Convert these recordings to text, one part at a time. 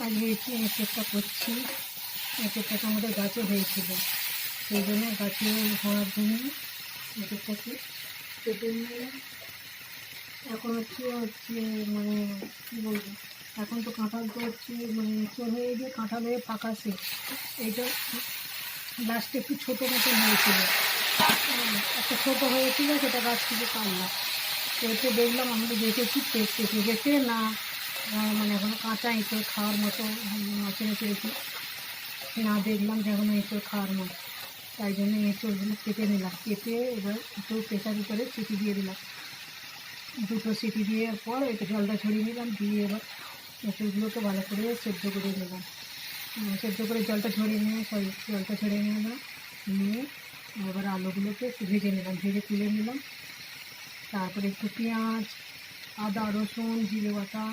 আজকে এঁচোড়টা করছি। এঁচোড়টাকে আমাদের গাছে হয়েছিল, সেই জন্য গাছে হওয়ার জন্য এঁচোড়টাকে কেটে নিয়ে এখন হচ্ছে মানে কী বলবো, এখন তো কাঁঠাল তো হচ্ছে মানে এঁচোড় হয়ে গিয়ে কাঁঠাল হয়ে পাকা শেষ। এইটা লাস্টে একটু ছোটো মতন হয়েছিল, একটা ছোটো হয়েছিল, সেটা গাছ থেকে কাটলাম। কেটে দেখলাম, আমরা দেখেছি কেটে গেছে না মানে এখনও কাঁচা এঁচোড় খাওয়ার মতো মাছের পেয়েছি না, দেখলাম যে এখনও এঁচোড় খাওয়ার মতো। তাই জন্য এঁচোড়গুলো কেটে নিলাম, কেটে এবার একটু প্রেসার কুকারে সিটি দিয়ে দিলাম। দুটো সিটি দেওয়ার পর একটু জলটা ছড়িয়ে নিলাম, দিয়ে এবার এঁচোড়গুলোকে ভালো করে সেদ্ধ করে নিলাম। সেদ্ধ করে জলটা ছড়িয়ে নিলাম, নিয়ে এবার আলুগুলোকে একটু ভেজে নিলাম, ভেজে তুলে নিলাম। তারপরে একটু পেঁয়াজ, আদা, রসুন, জিরে বাটা,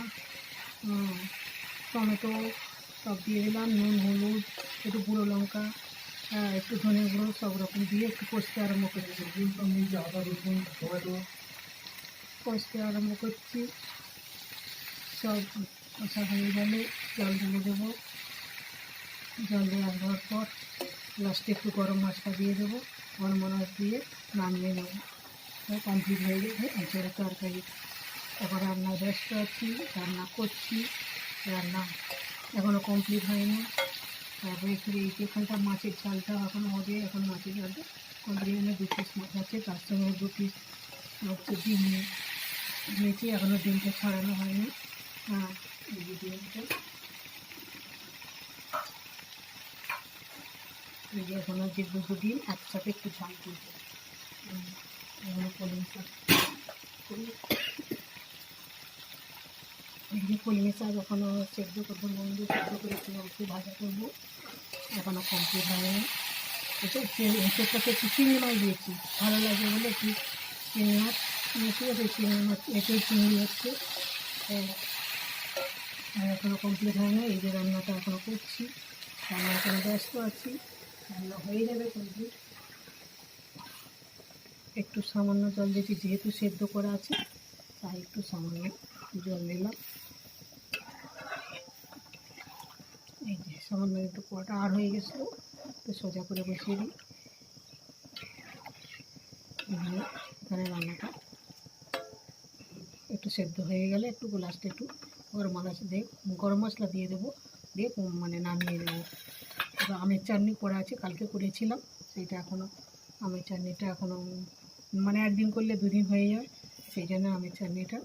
টমেটো সব দিয়ে দিলাম, নুন, হলুদ, একটু গুঁড়ো লঙ্কা, একটু ধনে গুঁড়ো, সব রকম দিয়ে একটু কষতে আরম্ভ করছি। আদা, রসুন, টমেটো কষতে আরম্ভ করছি। সব কষা হয়ে গেলে জল ঢেলে দেবো। জল দেওয়ার পর লাস্টে একটু গরম মশলা দিয়ে দেবো, গরম মশলা দিয়ে নামিয়ে নেবো। কমপ্লিট হয়ে গেছে এঁচোড়ের তরকারি। এখন রান্নায় ব্যস্ত আছি, রান্না করছি, রান্না এখনও কমপ্লিট হয়নি। তারপরে একটু এই এখানটা মাছের ঝালটা এখনও হবে, এখন মাছের ঝালটা কমপ্লিট হলে 2 পিস মাছ আছে, তার সঙ্গে 2 পিস হচ্ছে ডিম দিয়েছি, এখনও ডিমটা ছাড়ানো হয়নি। এই যে ডিমটা, এই যে এখনও যে 2 ডিম একসাথে একটু ঝাল দিয়েছে। এখনও কলমি শাক এই যে কলমি শাক এখনও সেদ্ধ করবো, নুন দিয়ে সেদ্ধ করে একটু ভাজা করবো, এখনও কমপ্লিট হয়নি। এঁচোড়টাতে একটু চিংড়ি মাছ দিয়েছি, ভালো লাগে বলে একটু চিংড়ি মাছ দিয়েছি, সেই চিংড়ি মাছ এঁচোড় চিংড়ি হচ্ছে। এখনও কমপ্লিট হয়নি, এই যে রান্নাটা এখনও করছি, রান্না এখনও ব্যস্ত আছি, রান্না হয়ে যাবে কমপ্লিট। একটু সামান্য জল দিয়েছি, যেহেতু সেদ্ধ করা আছে তাই একটু সামান্য জল দিলাম। এই যে সামান্য একটু কড়াটা আর হয়ে গেছিলো, একটু সোজা করে বসিয়ে দিই। এখানে রান্নাটা একটু সেদ্ধ হয়ে গেলে একটু লাস্টে একটু গরম মশলা দিয়ে দেবো, দিয়ে মানে নামিয়ে দেবো। এবার আমের চাটনি করা আছে, কালকে করেছিলাম, সেইটা এখনও আমের চাটনিটা এখনও মানে একদিন করলে 2 দিন হয়ে যায়, সেই জন্য আমের চাটনিটা